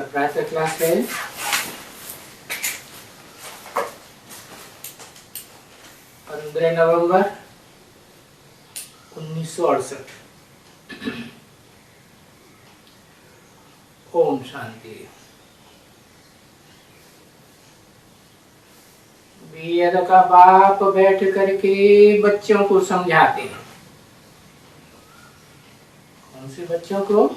आपका प्रातः क्लास है। 15 नवंबर 1968। ओम शांति। वेद का बाप बैठ करके बच्चों को समझाते हैं। कौन से बच्चों को?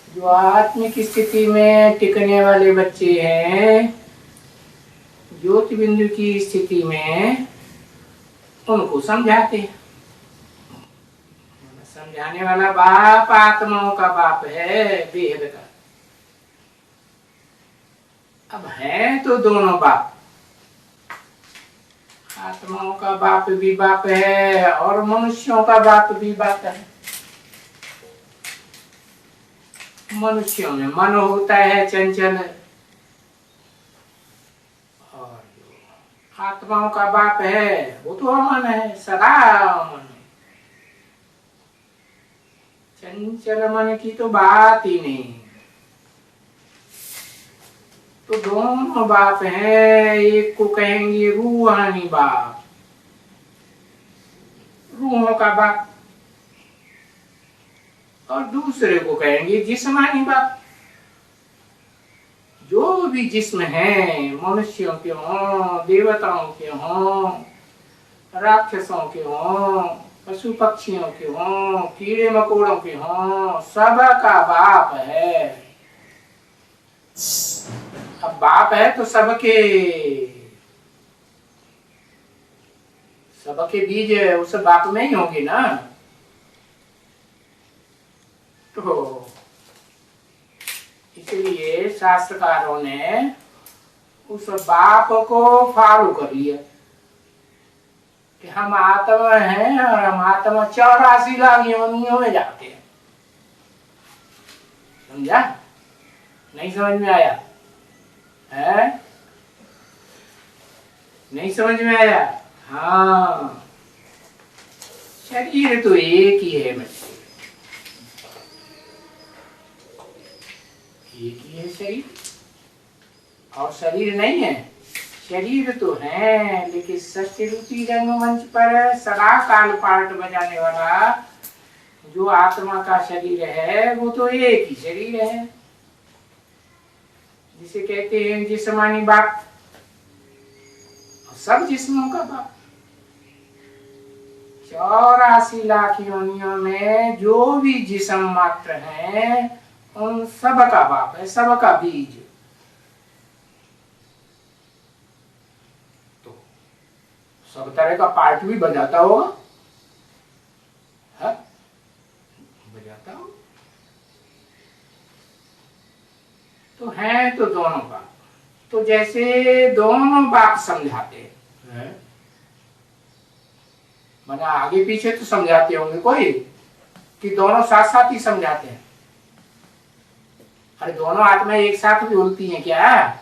जो आत्मिक स्थिति में टिकने वाले बच्चे हैं, ज्योति बिंदु की स्थिति में, उनको समझाते हैं। समझाने वाला बाप आत्माओं का बाप है, वेद का। अब है तो दोनों बाप, आत्माओं का बाप भी बाप है और मनुष्यों का बाप भी बाप है। मनुष्यों में मन होता है चंचल, और जो आत्माओं का बाप है वो तो अमन है, सदा अमन है। चंचल मन की तो बात ही नहीं। तो दोनों बाप हैं। एक को कहेंगे रूहानी बाप, रूहों का बाप, और दूसरे को कहेंगे जिस्मानी बाप। जो भी जिस्म है, मनुष्यों के हों, देवताओं के हों, राक्षसों के हों, पशु पक्षियों के हों, कीड़े मकोड़ों के हों, सबका बाप है। अब बाप है तो सबके बीज उस बाप में ही होंगे ना। तो इसलिए शास्त्रकारों ने उस बाप को फॉलो कर लिया कि हम आत्मा हैं और हम आत्मा 84 लाख योनियों में जाते हैं। समझा? नहीं समझ में आया है? नहीं समझ में आया? हाँ, शरीर तो एक ही है बच्चे, एक ही है शरीर, और शरीर नहीं है। शरीर तो है, लेकिन सत्य रूपी रंगमंच पर सदा काल पार्ट बजाने वाला जो आत्मा का शरीर है वो तो एक ही शरीर है, जिसे कहते हैं जिस्मानी बाप, सब जिस्मों का बाप। 84 लाख योनियों में जो भी जिस्म मात्र हैं, उन सब का बाप है, सबका बीज। तो सब तरह का पार्ट भी बजाता होगा, है? बजाता हो। तो है तो दोनों बाप। तो जैसे दोनों बाप समझाते हैं, मतलब आगे पीछे तो समझाते होंगे कोई, कि दोनों साथ साथ ही समझाते हैं। अरे दोनों आत्मा एक साथ भी बोलती हैं क्या?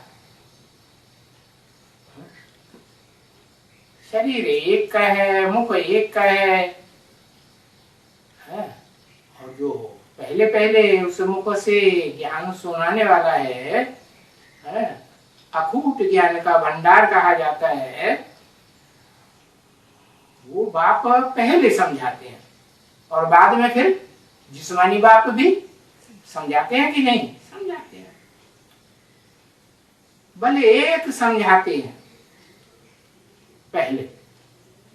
शरीर एक का है, मुख एक का है? और जो पहले पहले उस मुख से ज्ञान सुनाने वाला है, अखूट ज्ञान का भंडार कहा जाता है, वो बाप पहले समझाते हैं और बाद में फिर जिस्मानी बाप भी समझाते हैं कि नहीं? समझाते हैं। भले एक समझाते हैं पहले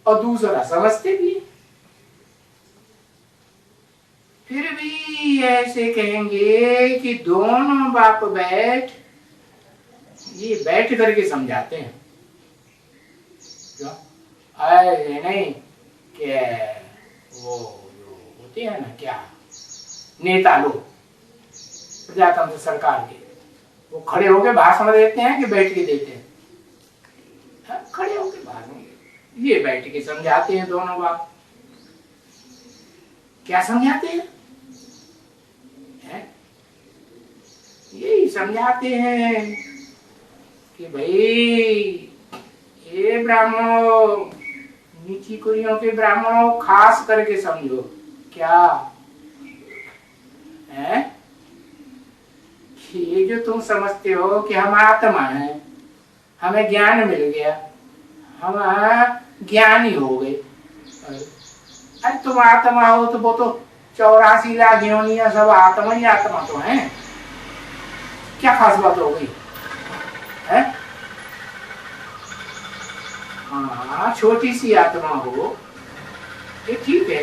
और दूसरा समझते भी, फिर भी ऐसे कहेंगे कि दोनों बाप बैठ करके समझाते हैं। ऐसे नहीं कि वो जो होते हैं ना, क्या नेता लोग प्रजातंत्र सरकार के, वो खड़े होके भाषण देते हैं कि बैठ के देते हैं? खड़े होके भाषण, ये बैठ के समझाते हैं दोनों बाप। क्या समझाते हैं? यही समझाते हैं कि भाई ये ब्राह्मणों, नीची कुरियों के ब्राह्मणों, खास करके समझो। क्या है? ये जो तुम समझते हो कि हम आत्मा हैं, हमें ज्ञान मिल गया, हम ज्ञानी हो गए। अरे तुम आत्मा हो तो वो तो 84 लाख योनियां सब आत्मा ही आत्मा तो है। क्या खास बात हो गई है? हाँ, छोटी सी आत्मा हो ये ठीक है,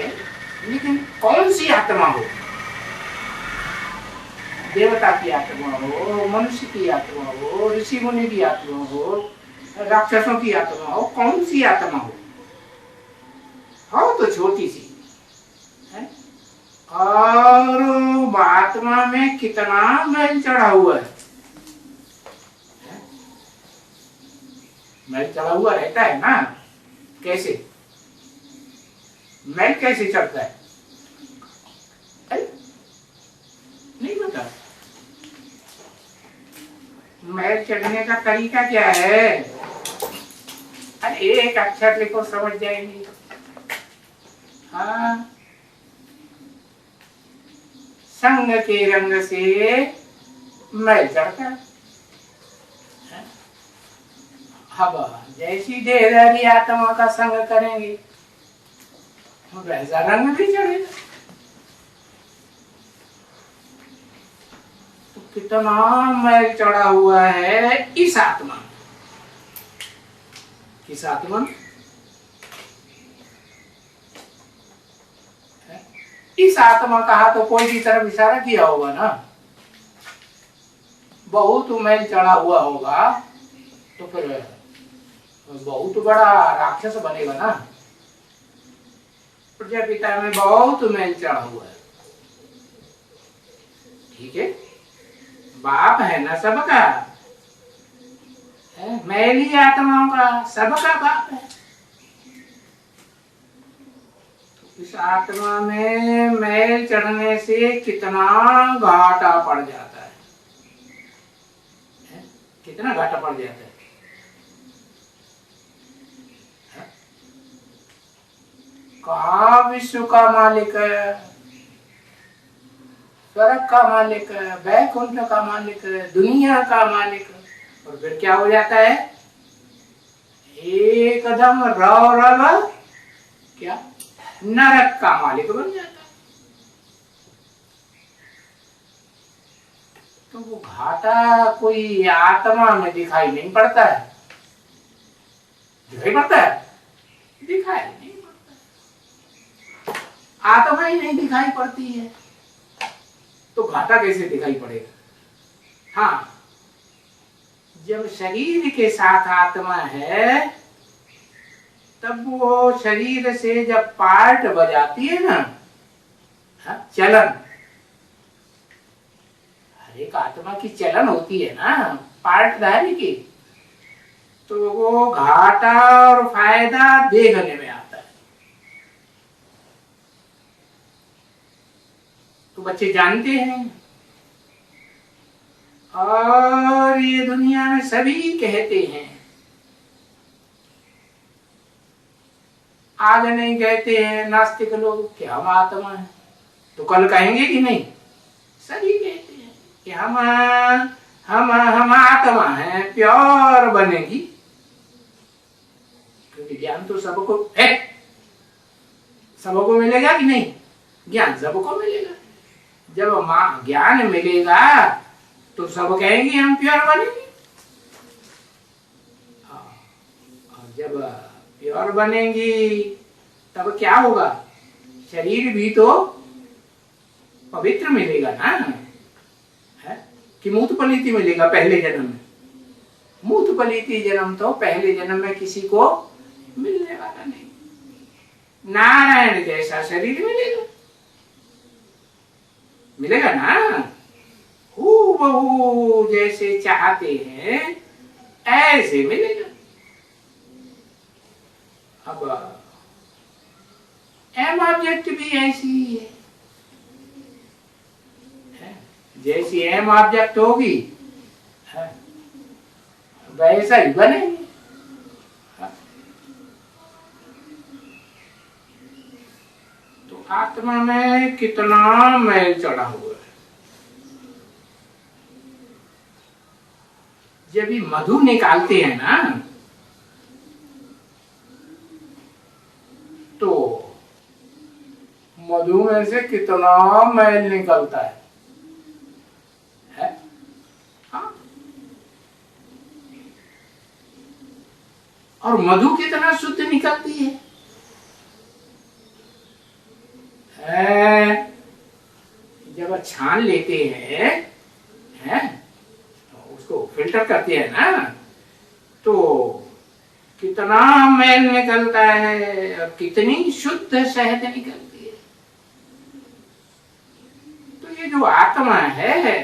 लेकिन कौन सी आत्मा हो? देवता की आत्मा हो, मनुष्य की आत्मा हो, ऋषि मुनि की आत्मा हो, राक्षसों की आत्मा हो, कौन सी आत्मा हो तो छोटी सी है। और आत्मा में कितना मैल चढ़ा हुआ है? मैल चढ़ा हुआ रहता है ना। कैसे मैल कैसे चढ़ता है? अरे नहीं पता मैल चढ़ने का तरीका क्या है? अरे एक अक्षर लिखो समझ जाएंगे। हाँ, संग के रंग से मैल चढ़ता है। हवा जैसी देहधारी आत्मा का संग करेंगे वैसा रंग भी चढ़ेगा। तो कितना मैल चढ़ा हुआ है इस आत्मा, किस आत्मा? इस आत्मा कहा तो कोई की तरफ इशारा किया होगा ना। बहुत मैल चढ़ा हुआ होगा तो फिर बहुत बड़ा राक्षस बनेगा ना। प्रजापिता में बहुत मैल चढ़ा हुआ है, ठीक है, बाप है ना सबका, मैली आत्माओं का सबका बाप है। इस आत्मा में मैल चढ़ने से कितना घाटा पड़ जाता है, कितना घाटा पड़ जाता है। कहा विश्व का मालिक है, स्वर्ग का मालिक है, वैकुंठ का मालिक है, दुनिया का मालिक है, और फिर क्या हो जाता है? एकदम रौरव क्या नरक का मालिक बन जाता है। तो वो घाटा कोई आत्मा में दिखाई नहीं पड़ता है? दिखाई पड़ता है? दिखाई नहीं पड़ता, आत्मा ही नहीं दिखाई पड़ती है तो घाटा कैसे दिखाई पड़ेगा? हाँ, जब शरीर के साथ आत्मा है तब वो शरीर से जब पार्ट बजाती है ना, चलन, हर एक आत्मा की चलन होती है ना पार्टधारी की, तो वो घाटा और फायदा देखने में आता है। तो बच्चे जानते हैं और ये दुनिया में सभी कहते हैं, आज नहीं कहते हैं नास्तिक लोग कि हम आत्मा है, तो कल कहेंगे कि नहीं? सभी कहते हैं कि हम आत्मा है, प्योर बनेगी, क्योंकि ज्ञान तो सबको है, सबको मिलेगा कि नहीं? ज्ञान सबको मिलेगा। जब ज्ञान मिलेगा तो सब कहेंगे हम प्योर बनेंगे। और जब प्योर बनेंगी तब क्या होगा? शरीर भी तो पवित्र मिलेगा ना, है कि मूत पलीति मिलेगा पहले जन्म में? मूत पलीति जन्म तो पहले जन्म में किसी को मिलने वाला नहीं। नारायण जैसा शरीर मिलेगा, मिलेगा ना, हूबहू जैसे चाहते हैं ऐसे मिलेगा। अब एम ऑब्जेक्ट भी ऐसी ही है, जैसी एम ऑब्जेक्ट होगी वैसा ही बनेंगे। तो आत्मा में कितना मैल चढ़ा हुआ है, जब ये मधु निकालते हैं ना, तो मधु में से कितना मैल निकलता है? हाँ। और मधु कितना शुद्ध निकलती है? जब छान लेते हैं, तो उसको फिल्टर करते हैं ना, तो कितना मैल निकलता है और कितनी शुद्ध शहद निकलती है। तो ये जो आत्मा है,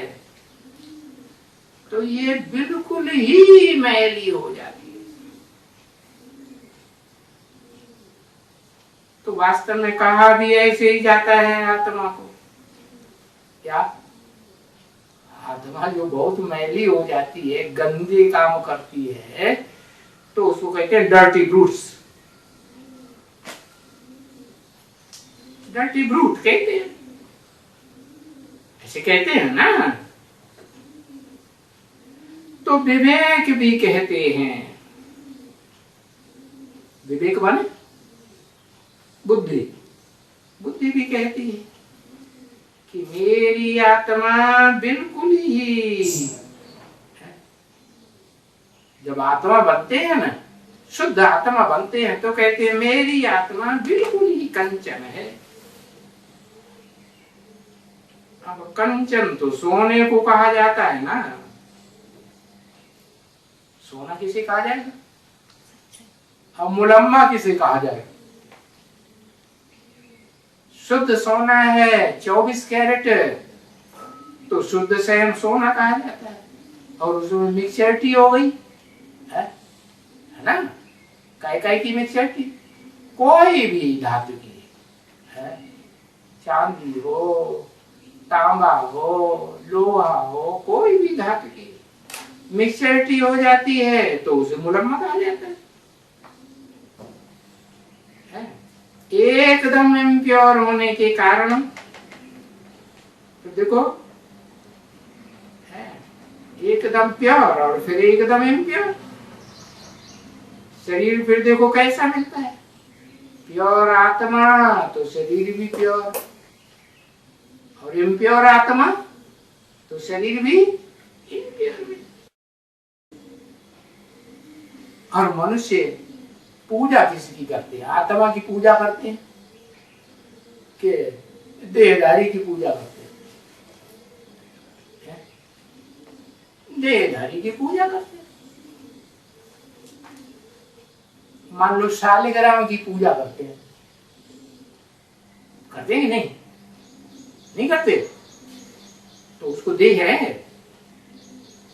तो ये बिल्कुल ही मैली हो जाती है। तो वास्तव में कहा भी ऐसे ही जाता है आत्मा को, क्या आत्मा जो बहुत मैली हो जाती है, गंदे काम करती है, तो उसको कहते हैं डर्टी ब्रूट्स। डर्टी ब्रूट कहते हैं, ऐसे कहते हैं ना। तो विवेक भी कहते हैं, विवेक माने बुद्धि, बुद्धि भी कहती है कि मेरी आत्मा बिल्कुल ही, जब आत्मा बनते हैं ना, शुद्ध आत्मा बनते हैं, तो कहते हैं मेरी आत्मा बिल्कुल ही कंचन है। अब कंचन तो सोने को कहा जाता है ना। सोना किसे कहा जाएगा? अब मुलम्मा किसे कहा जाएगा? शुद्ध सोना है 24 कैरेट, तो शुद्ध स्वयं सोना कहा जाता है। और उसमें मिक्सचरिटी हो गई है ना, काय की मिक्सचरिटी, कोई भी धातु की है, चांदी हो, तांबा हो, लोहा हो, कोई भी धातु की मिक्सचरिटी हो जाती है, तो उसे मुलम्मा कहा जाता है। एकदम इम्प्योर होने के कारण, तो देखो एकदम प्योर और फिर एकदम इम्प्योर शरीर, फिर देखो कैसा मिलता है। प्योर आत्मा तो शरीर भी प्योर, और इम्प्योर आत्मा तो शरीर भी इम्प्योर भी। और मनुष्य पूजा किसकी करते हैं? आत्मा की पूजा करते हैं कि देहधारी की पूजा करते हैं? देहधारी की पूजा करते हैं। मान लो शालिग्राम की पूजा करते हैं, करते हैं कि नहीं? नहीं करते। तो उसको देह है?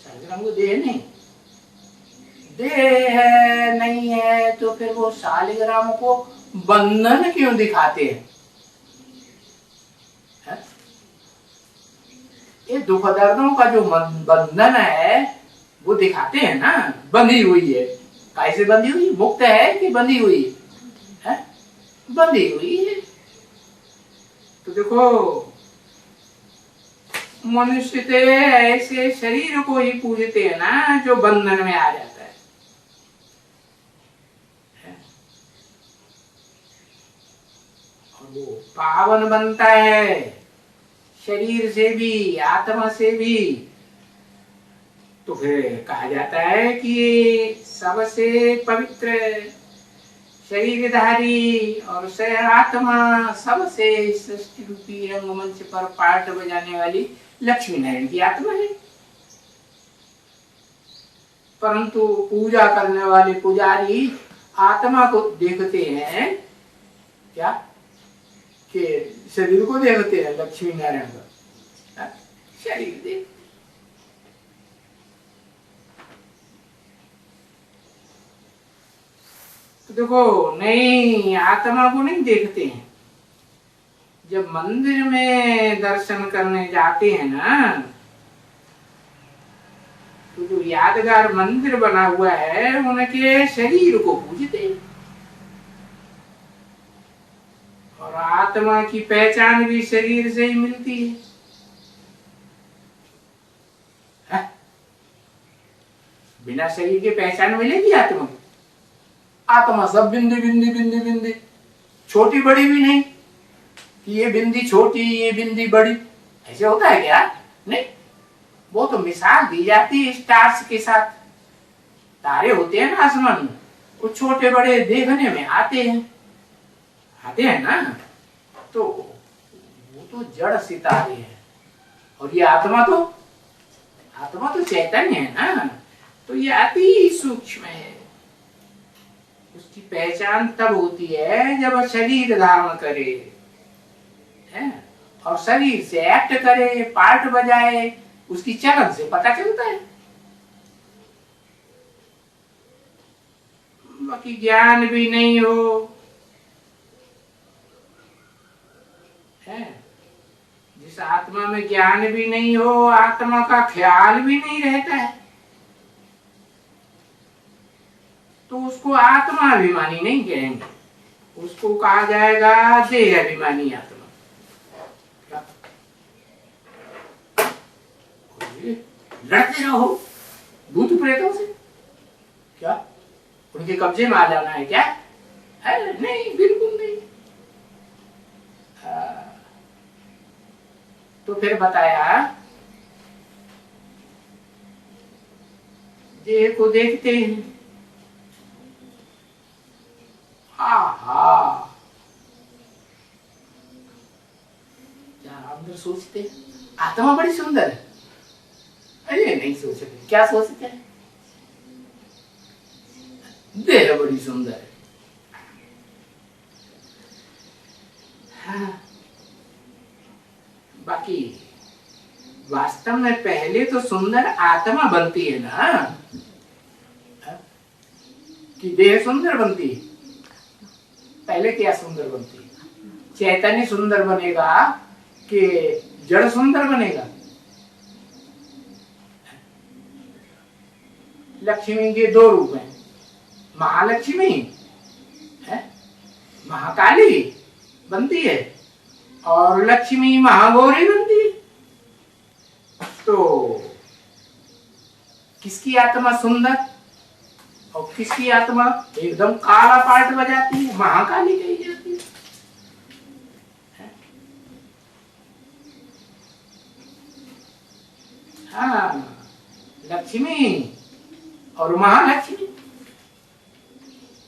शालिग्राम को देह नहीं, देह है नहीं है, तो फिर वो शालिग्राम को बंधन क्यों दिखाते हैं? ये दुख दर्दों का जो बंधन है वो दिखाते हैं ना, बंधी हुई है। कैसे बंधी हुई? मुक्त है कि बंधी हुई है? बंधी हुई है। तो देखो मनुष्य तो ऐसे शरीर को ही पूजते हैं ना जो बंधन में आ जाता है। और वो पावन बनता है शरीर से भी, आत्मा से भी। तो फिर कहा जाता है कि सबसे पवित्र शरीरधारी और आत्मा, सबसे सृष्टि रूपी रंगमंच पर पार्ट बजाने वाली लक्ष्मी नारायण की आत्मा है। परंतु पूजा करने वाले पुजारी आत्मा को देखते हैं क्या? कि शरीर को देखते हैं, लक्ष्मी नारायण का शरीर देख। तो देखो नहीं, आत्मा को नहीं देखते हैं। जब मंदिर में दर्शन करने जाते हैं ना, तो जो यादगार मंदिर बना हुआ है उनके शरीर को पूजते हैं। और आत्मा की पहचान भी शरीर से ही मिलती है। बिना शरीर के पहचान मिलेगी आत्मा की? आत्मा सब बिंदी बिंदी बिंदी बिंदी, छोटी बड़ी भी नहीं कि ये बिंदी छोटी ये बिंदी बड़ी, ऐसे होता है क्या? नहीं, वो तो मिसाल दी जाती है स्टार्स के साथ। तारे होते हैं ना आसमान में, वो छोटे बड़े देखने में आते हैं ना, तो वो तो जड़ सितारे हैं। और ये आत्मा तो चैतन्य है ना, तो ये अति सूक्ष्म है। उसकी पहचान तब होती है जब शरीर धारण करे, है, और शरीर से एक्ट करे, पार्ट बजाए, उसकी चलन से पता चलता है। बाकी ज्ञान भी नहीं हो, है, जिस आत्मा में ज्ञान भी नहीं हो, आत्मा का ख्याल भी नहीं रहता है, तो उसको आत्मा अभिमानी नहीं कहेंगे, उसको कहा जाएगा देह अभिमानी आत्मा। लड़ते रहो भूत प्रेतों से, क्या उनके कब्जे में आ जाना है क्या? है नहीं, बिल्कुल नहीं। तो फिर बताया देह को देखते हैं, आहा, क्या अंदर सोचते आत्मा बड़ी सुंदर है? अरे नहीं सोचते, क्या सोचते हैं? देह बड़ी सुंदर है। हाँ। बाकी वास्तव में पहले तो सुंदर आत्मा बनती है ना, हाँ? कि देह सुंदर बनती है? पहले क्या सुंदर बनती है? चैतन्य सुंदर बनेगा कि जड़ सुंदर बनेगा? लक्ष्मी के दो रूप हैं, महालक्ष्मी है, महाकाली बनती है, और लक्ष्मी महागौरी बनती है। तो किसकी आत्मा सुंदर और किसकी आत्मा एकदम काला पार्ट बजाती है? महाकाली कही जाती है। हाँ, लक्ष्मी और महालक्ष्मी।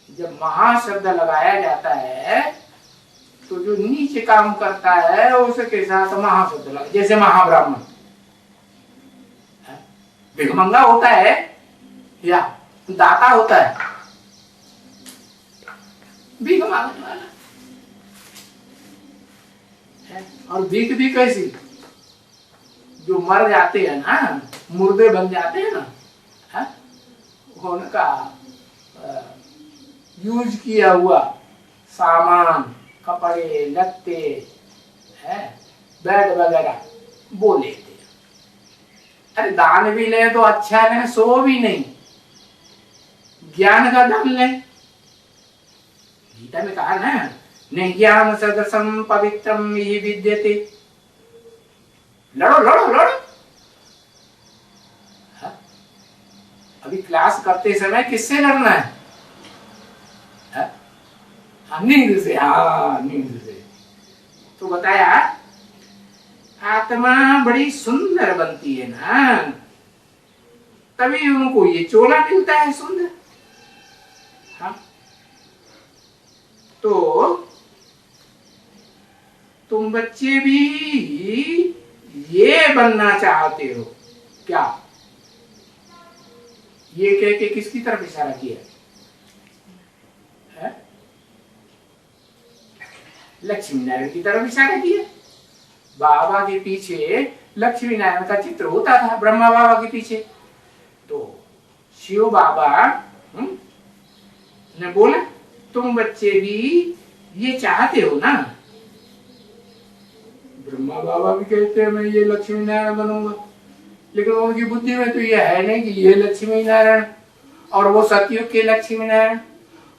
जब महाशब्द लगाया जाता है तो जो नीचे काम करता है उसके साथ महाशब्द लगा, जैसे महाब्राह्मण भिखमंगा होता है या दाता होता है? भीख मांगने वाला है। और भीख भी कैसी? जो मर जाते हैं ना, मुर्दे बन जाते हैं ना, है? उनका यूज किया हुआ सामान, कपड़े लत्ते, है, बेड वगैरह वो लेते। अरे दान भी ले तो अच्छा है, सो भी नहीं, ज्ञान का दान ले। गीता में कहा ना, ज्ञान सदृशम पवित्रम ही विद्यते। लड़ो लड़ो लड़ो। अभी क्लास करते समय किससे लड़ना है? नींद से। हाँ, नींद से। तो बताया आत्मा बड़ी सुंदर बनती है ना, तभी उनको ये चोला मिलता है सुंदर। हाँ, तो तुम बच्चे भी ये बनना चाहते हो क्या? ये कह के किसकी तरफ इशारा किया है? लक्ष्मी नारायण की तरफ इशारा किया। बाबा के पीछे लक्ष्मी नारायण का चित्र होता था, ब्रह्मा बाबा के पीछे। तो शिव बाबा ने बोला तुम बच्चे भी ये चाहते हो ना? ब्रह्मा बाबा भी कहते हैं मैं ये लक्ष्मी नारायण बनूंगा, लेकिन उनकी बुद्धि में तो ये है नहीं कि ये लक्ष्मी नारायण और वो सतयुग के लक्ष्मी नारायण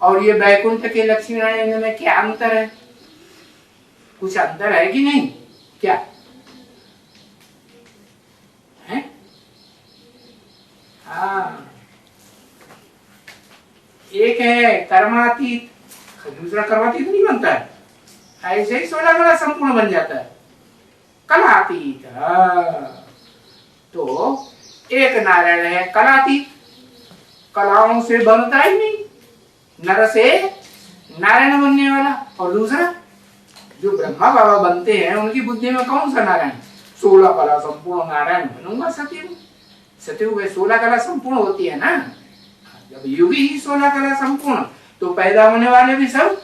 और ये बैकुंठ के लक्ष्मी नारायण में क्या अंतर है? कुछ अंतर है कि नहीं? क्या है? हाँ, एक है कर्मातीत, दूसरा कर्मातीत नहीं बनता है। ऐसे ही 16 कला संपूर्ण बन जाता है। कलातीत, तो एक नारायण है कलातीत, कलाओं से बनता ही नहीं, नर से नारायण बनने वाला। और दूसरा जो ब्रह्मा बाबा बनते हैं उनकी बुद्धि में कौन सा नारायण? 16 कला संपूर्ण नारायण बनूंगा सतयुग। सतयुग में 16 कला संपूर्ण होती है ना, जब युग ही 16 कला संपूर्ण, तो पैदा होने वाले भी सब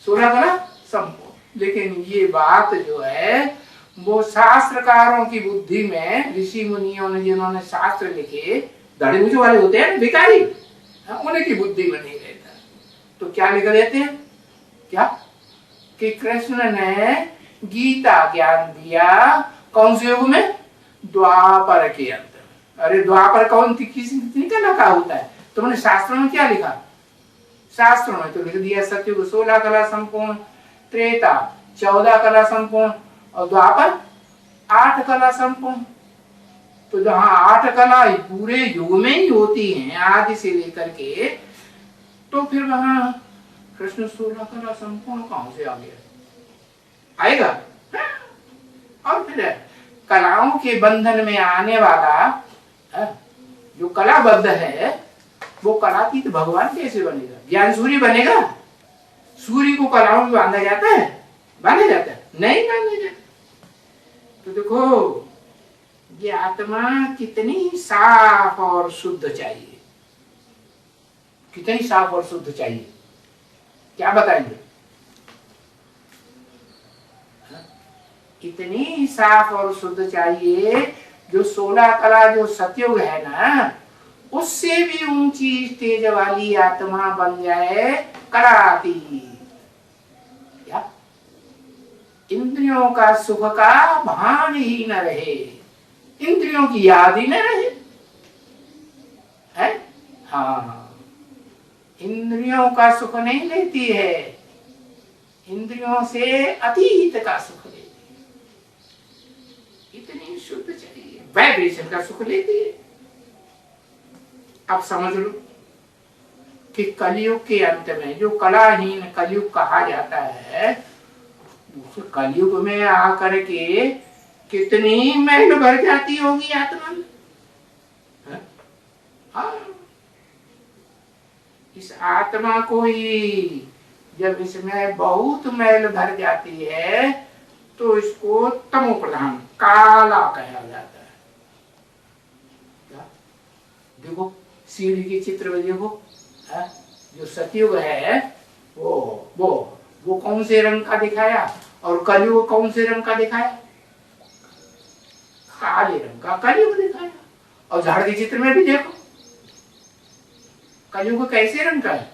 16 कला संपूर्ण। लेकिन ये बात जो है वो शास्त्रकारों की बुद्धि में, ऋषि मुनियों ने जिन्होंने शास्त्र लिखे, दाढ़ी मूंछ वाले होते हैं भिखारी, उनकी बुद्धि में नहीं रहता। तो क्या लिख देते हैं क्या कि कृष्ण ने गीता ज्ञान दिया कौन से युग में? द्वापर के अंत में। अरे द्वापर कौन थी, किसी का लिखा होता है? तुमने शास्त्रों में क्या लिखा? शास्त्रों में तो लिख दिया सतयुग 16 कला संपूर्ण, त्रेता 14 कला संपूर्ण, और द्वापर 8 कला संपूर्ण। तो जहां 8 कला पूरे युग में ही होती हैं आदि से लेकर के, तो फिर वहां कृष्ण 16 कला संपूर्ण कहां से आ गया? आएगा? और फिर कलाओं के बंधन में आने वाला जो कलाबद्ध है वो कलातीत भगवान कैसे बनेगा? ज्ञान सूर्य बनेगा? सूर्य को कलाओं में बांधा जाता है? बांधा जाता है? नहीं बांधा जाता। तो देखो ये आत्मा कितनी साफ और शुद्ध चाहिए, कितनी साफ और शुद्ध चाहिए, क्या बताएंगे? इतनी साफ और शुद्ध चाहिए जो 16 कला जो सतयुग है ना, उससे भी ऊंची स्टेज वाली आत्मा बन जाए कलातीत। क्या? इंद्रियों का सुख का भान ही न रहे, इंद्रियों की याद ही न रहे, है? हाँ, इंद्रियों का सुख नहीं लेती है, इंद्रियों से अतीत का सुख लेती है। इतनी शुद्ध चाहिए, वाइब्रेशन का सुख लेती है। अब समझ लो कि कलयुग के अंत में जो कलाहीन कलयुग कहा जाता है, उस कलयुग में आकर के कितनी मैल भर जाती होगी आत्मा में। हाँ, इस आत्मा को ही जब इसमें बहुत मैल भर जाती है तो इसको तमो प्रधान काला कहा जाता है। देखो सीढ़ी के चित्र में देखो, जो सतयुग है वो कौन से रंग का दिखाया, और कलयुग कौन से रंग का दिखाया? काले रंग का कलयुग दिखाया। और झाड़ के चित्र में भी देखो कलयुग कैसे रंग का है,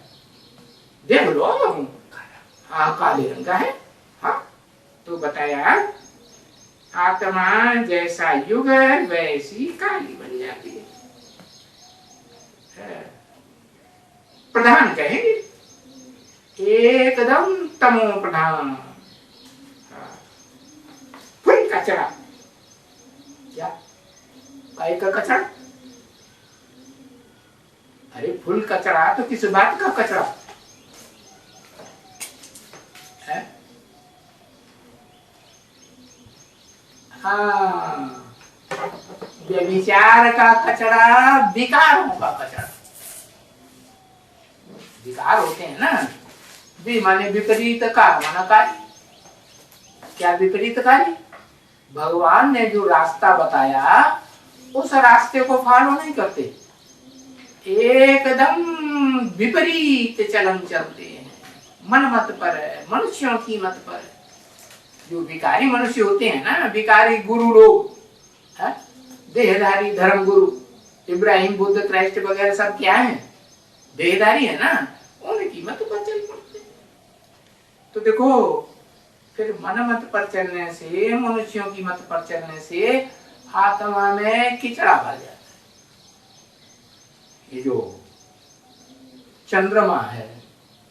देख लो। हाँ, काले रंग का है। हाँ, तो बताया आत्मा जैसा युग है वैसी काली बन जाती है। प्रधान कहेंगे, एकदम तमो प्रधान, फुल कचरा। क्या काय का कचरा? अरे फुल कचरा तो किस बात का कचरा है? हाँ, व्यभिचार का कचरा, विकारों का कचरा। विकार होते हैं ना, भी माने विपरीत कार्य, माना कार्य। क्या विपरीत कार्य? भगवान ने जो रास्ता बताया उस रास्ते को फॉलो नहीं करते, एकदम विपरीत चलन चलते हैं, मन मत पर है, मनुष्यों की मत पर है। जो विकारी मनुष्य होते हैं ना, विकारी गुरु लोग, देहधारी धर्म गुरु, इब्राहिम बुद्ध क्राइस्ट वगैरह सब क्या है? देहधारी है ना, उनकी मत पर चल पड़ते। तो देखो फिर मन मत पर चलने से, मनुष्यों की मत पर चलने से आत्मा में किचड़ा भर जाता है। ये जो चंद्रमा है,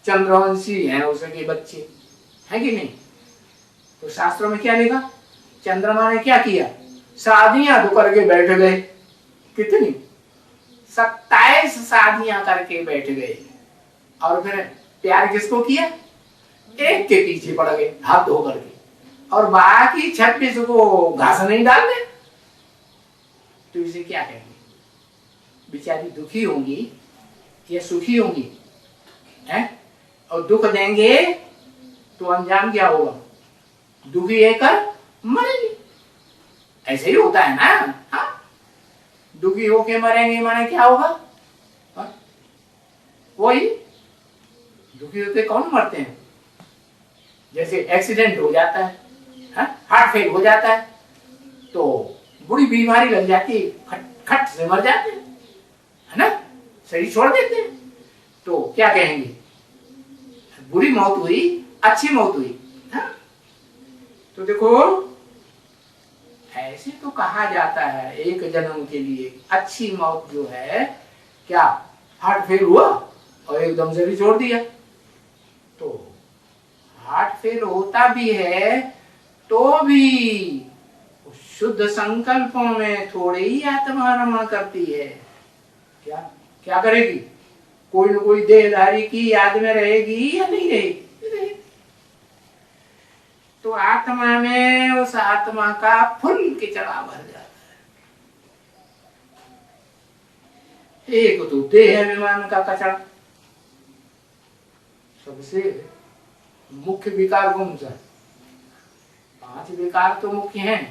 चंद्रवंशी है, उसके बच्चे है कि नहीं? तो शास्त्रों में क्या लिखा? चंद्रमा ने क्या किया? शादियां तो करके बैठ गए। कितनी? 27 शादियां करके बैठ गए। और फिर प्यार किसको किया? एक के पीछे पड़ गए हाथ धो करके, और बाकी 26 को घास नहीं डाल दे, तो इसे क्या कहेंगे? बेचारी दुखी होंगी या सुखी होंगी है? और दुख देंगे तो अंजाम क्या होगा? दुखी होकर मरेंगे। ऐसे ही होता है ना। हाँ, दुखी होके मरेंगे माने क्या होगा? हाँ? वही दुखी होके कौन मरते हैं? जैसे एक्सीडेंट हो जाता है, हाँ? हार्ट फेल हो जाता है तो बुरी बीमारी लग जाती है, खट से मर जाते हैं, है ना, शरीर छोड़ देते हैं। तो क्या कहेंगे? बुरी मौत हुई, अच्छी मौत हुई। हाँ? तो देखो, ऐसे तो कहा जाता है एक जन्म के लिए अच्छी मौत जो है, क्या हार्ट फेल हुआ और एकदम से भी छोड़ दिया। तो हार्ट फेल होता भी है तो भी शुद्ध संकल्पों में थोड़ी ही आत्मा रमण करती है। क्या क्या करेगी? कोई न कोई देहधारी की याद में रहेगी या नहीं रहेगी? तो आत्मा में उस आत्मा का फुल किचड़ा भर जाता है। एक तो देह अभिमान का कचड़ा, सबसे मुख्य विकार कौन सा? 5 विकार तो मुख्य हैं,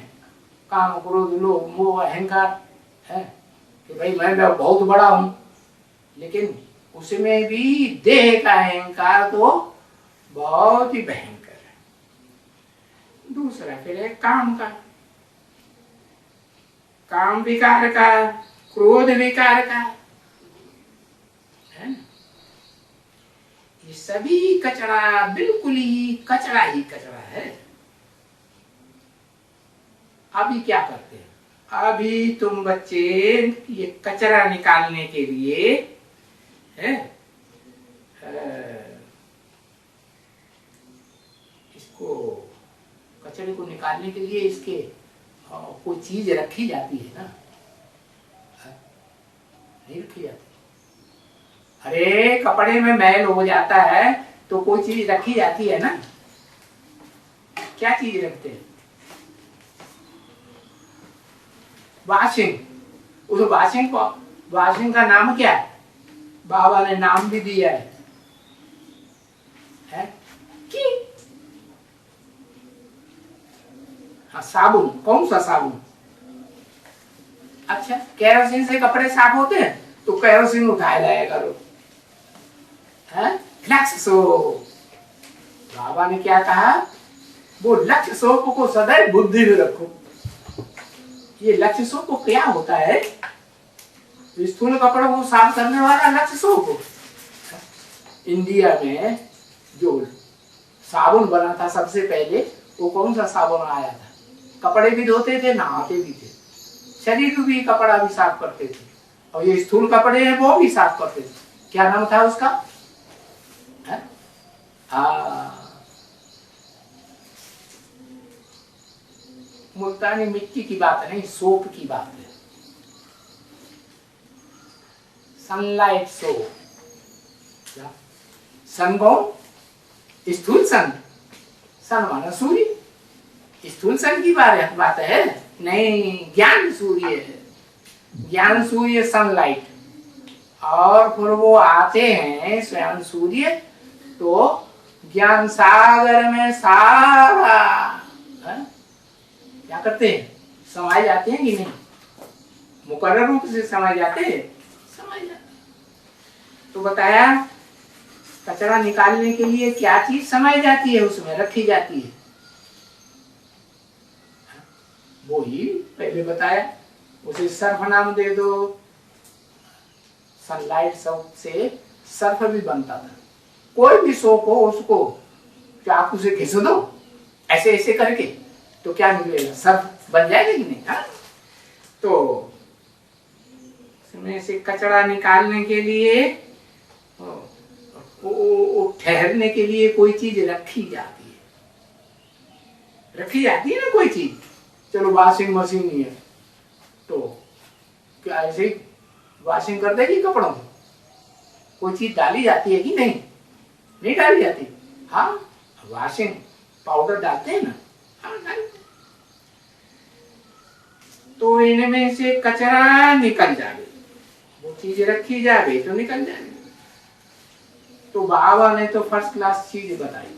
काम क्रोध लोभ मोह अहंकार है कि भाई मैं बहुत बड़ा हूं, लेकिन उसमें भी देह का अहंकार तो बहुत ही भयंकर है। दूसरा फिर है काम का, काम विकार का, क्रोध विकार का, है ना? ये सभी कचरा, बिल्कुल ही कचरा है। अभी क्या करते हैं? अभी तुम बच्चे ये कचरा निकालने के लिए है, इसको कचरे को निकालने के लिए इसके कोई चीज रखी जाती है ना? नहीं रखी जाती। अरे कपड़े में मैल हो जाता है तो कोई चीज रखी जाती है ना? क्या चीज रखते हैं? वाशिंग। उस वाशिंग का नाम क्या है? बाबा ने नाम भी दिया है कि हाँ, साबुन। कौन सा साबुन? अच्छा, केरोसिन से कपड़े साफ होते हैं तो केरोसिन उठाया लाया करो, है? लक्ष्य सोप। बाबा ने क्या कहा? वो लक्ष्य सोप को सदैव बुद्धि में रखो। ये लक्ष्य सोप को क्या होता है? स्थूल कपड़ों को साफ करने वाला लक्ष्य सोप। इंडिया में जो साबुन बना था सबसे पहले, वो कौन सा साबुन आया था? कपड़े भी धोते थे, नहाते भी थे, शरीर भी कपड़ा भी साफ करते थे, और ये स्थूल कपड़े हैं वो भी साफ करते थे। क्या नाम था उसका? मुल्तानी मिट्टी की बात नहीं, सोप की बात है। Sunlight soap. सन कौन? स्थूल सन। सन माना सूर्य। स्थूल सन की बात है नहीं, ज्ञान सूर्य है। ज्ञान सूर्य सनलाइट। और फिर वो आते हैं स्वयं सूर्य, तो ज्ञान सागर में सारा क्या करते हैं? समाये जाते हैं कि नहीं? मुकर्रर रूप से समाये जाते हैं, समाये जाते। तो बताया कचरा निकालने के लिए क्या चीज समाई जाती है, उसमें रखी जाती है। वो ही पहले बताया, उसे सर्फ नाम दे दो। सनलाइट सोप से सर्फ भी बनता था। कोई भी सोप हो उसको चाकू से घिस दो ऐसे ऐसे करके, तो क्या निकलेगा? सर्फ बन जाएगा कि नहीं? हाँ? तो इसमें से कचरा निकालने के लिए ठहरने के लिए कोई चीज रखी जाती है ना कोई चीज। चलो वॉशिंग मशीन ही है, तो क्या ऐसे ही वॉशिंग कर देगी कपड़ों की? कोई चीज डाली जाती है कि नहीं? नहीं डाली जाती। हाँ, वॉशिंग पाउडर डालते हैं ना। हाँ, डालते हैं। तो इनमें से कचरा निकल जाए, वो चीज रखी जाए तो निकल जाए। तो बाबा ने तो फर्स्ट क्लास चीज बताई है।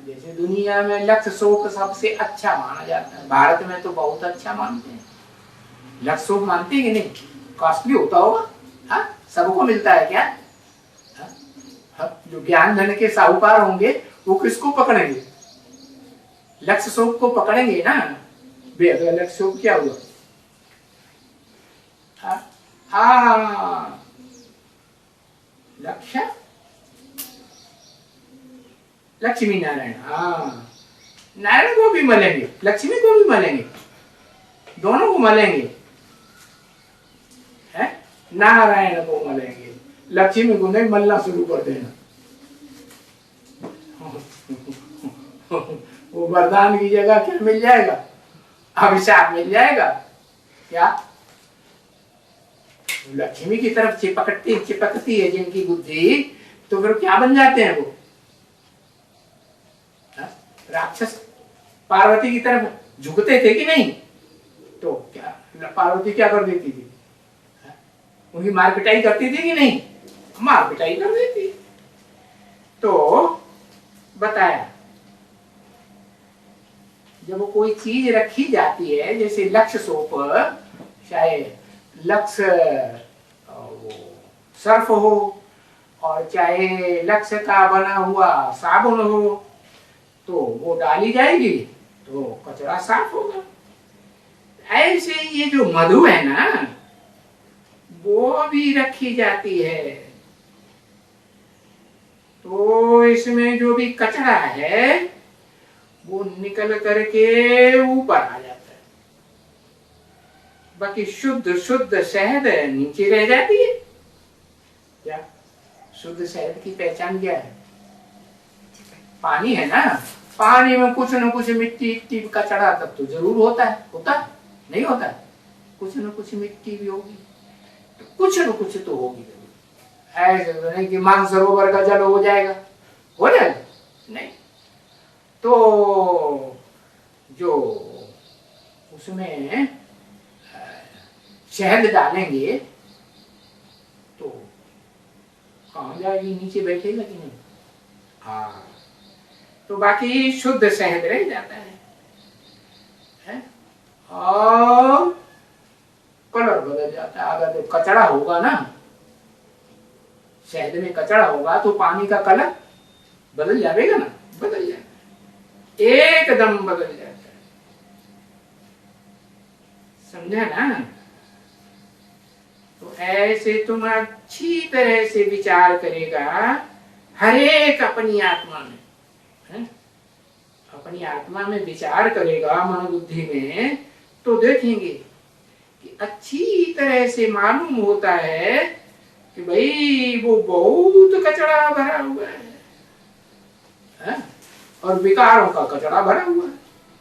जैसे दुनिया में लक्स सोप सबसे अच्छा माना जाता है, भारत में तो बहुत अच्छा मानते हैं। लक्स सोप मानते हैं कि नहीं? कॉस्टली होता होगा। हाँ, सबको मिलता है क्या? हाँ, जो ज्ञान धन के साहूकार होंगे वो किसको पकड़ेंगे? लक्स सोप को पकड़ेंगे ना। लक्स सोप क्या हुआ? हाँ, लक्ष्य लक्ष्मी नारायण। हाँ, नारायण को भी मलेंगे, लक्ष्मी को भी मलेंगे, दोनों को मलेंगे। है, नारायण को मलेंगे, लक्ष्मी को नहीं मलना शुरू कर देना। वो वरदान की जगह क्या मिल जाएगा? अभिशाप मिल जाएगा क्या? लक्ष्मी की तरफ चिपकती है जिनकी बुद्धि, तो फिर क्या बन जाते हैं वो? राक्षस पार्वती की तरफ झुकते थे कि नहीं? तो क्या पार्वती क्या कर देती थी? उनकी मार पिटाई करती थी कि नहीं? मार पिटाई कर देती। तो बताया, जब कोई चीज रखी जाती है, जैसे लक्ष्य सोप, चाहे लक्ष्य सर्फ हो और चाहे लक्ष्य का बना हुआ साबुन हो, तो वो डाली जाएगी तो कचरा साफ होगा। ऐसे ये जो मधु है ना, वो भी रखी जाती है, तो इसमें जो भी कचरा है वो निकल करके ऊपर आ जाता है, बाकी शुद्ध शुद्ध शहद नीचे रह जाती है। क्या शुद्ध शहद की पहचान क्या है? पानी है ना, पानी में कुछ न कुछ मिट्टी इट्टी कचरा तब तो जरूर होता है। होता नहीं होता? कुछ न कुछ मिट्टी भी होगी, तो कुछ न कुछ तो होगी जरूर। ऐसे तो नहीं कि मानसरोवर का जल हो जाएगा, हो जाएगा नहीं। तो जो उसमें शहद डालेंगे तो कहाँ जाएगी? नीचे बैठेगा कि नहीं? हाँ, तो बाकी शुद्ध शहद रह जाता है? और कलर बदल जाता है। अगर तो कचरा होगा ना, शहद में कचरा होगा तो पानी का कलर बदल जाएगा ना, बदल जाएगा, एकदम बदल जाता है। समझा ना? तो ऐसे तुम अच्छी तरह से विचार करेगा हर एक अपनी आत्मा में, है? अपनी आत्मा में विचार करेगा, मनोबुद्धि में, तो देखेंगे कि अच्छी तरह से मालूम होता है कि भाई वो बहुत कचरा भरा हुआ है? और विकारों का कचरा भरा हुआ है।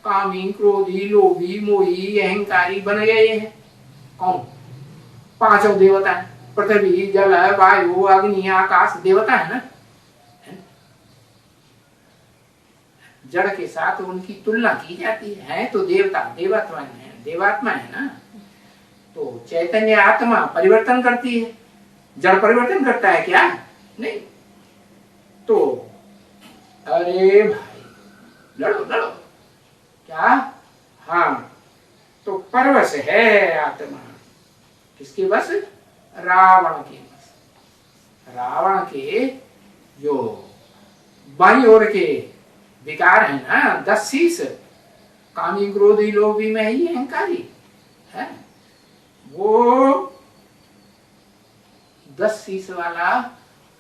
कामी, क्रोधी, लोभी, मोही, अहंकारी बन गए हैं। कौन? पांचों देवता है, पृथ्वी, जल, वायु, अग्नि, आकाश देवता है ना। जड़ के साथ उनकी तुलना की जाती है तो देवता देवात्मा है ना। तो चैतन्य आत्मा परिवर्तन करती है, जड़ परिवर्तन करता है क्या? नहीं। तो अरे भाई लड़ो लड़ो क्या? हाँ, तो परवश है आत्मा। किसके बस? रावण के बस। रावण के जो बाई ओर के विकार है ना, 10 शीश, कामी, क्रोधी, लोभी, मोही, अहंकारी है, वो 10 शीश वाला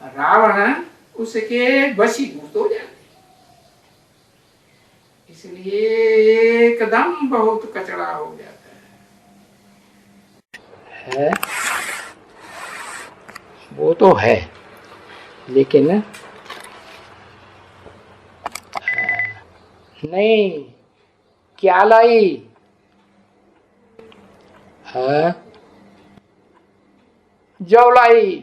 रावण उसके वशीभूत हो जाते, इसलिए एकदम बहुत कचरा हो जाता है। वो तो है, लेकिन नहीं, क्या लाई है? जौ लाई,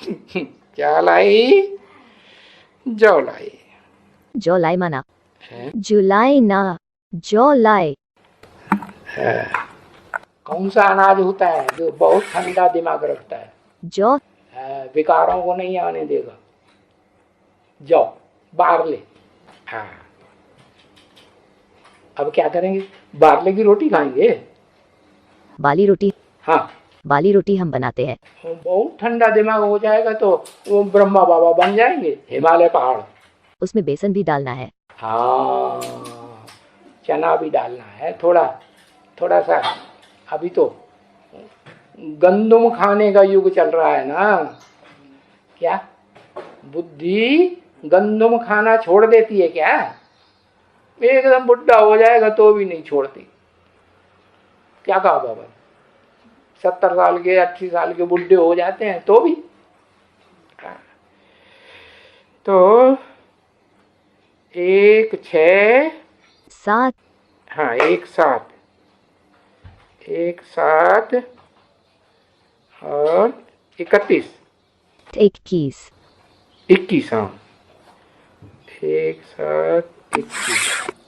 क्या लाई? जौ लाई। जुलाई माना है? जुलाई ना जुलाई। कौन सा अनाज होता है जो बहुत ठंडा दिमाग रखता है? जौ विकारों को नहीं आने देगा? जौ, बारले। हाँ, अब क्या करेंगे? बारले की रोटी खाएंगे। बाली रोटी। हाँ, बाली रोटी हम बनाते हैं। बहुत ठंडा दिमाग हो जाएगा तो वो ब्रह्मा बाबा बन जाएंगे, हिमालय पहाड़। उसमें बेसन भी डालना है। हाँ, चना भी डालना है थोड़ा थोड़ा सा। अभी तो गंदुम खाने का युग चल रहा है ना। क्या बुद्धि गंदुम खाना छोड़ देती है क्या? एकदम बुढ़ा हो जाएगा तो भी नहीं छोड़ती। क्या कहा बाबा? 70 साल के 80 साल के बुढ़े हो जाते हैं तो भी। तो 1 6 7 हाँ 1 7 1 7 और 31 21 21। हाँ 1 7 21।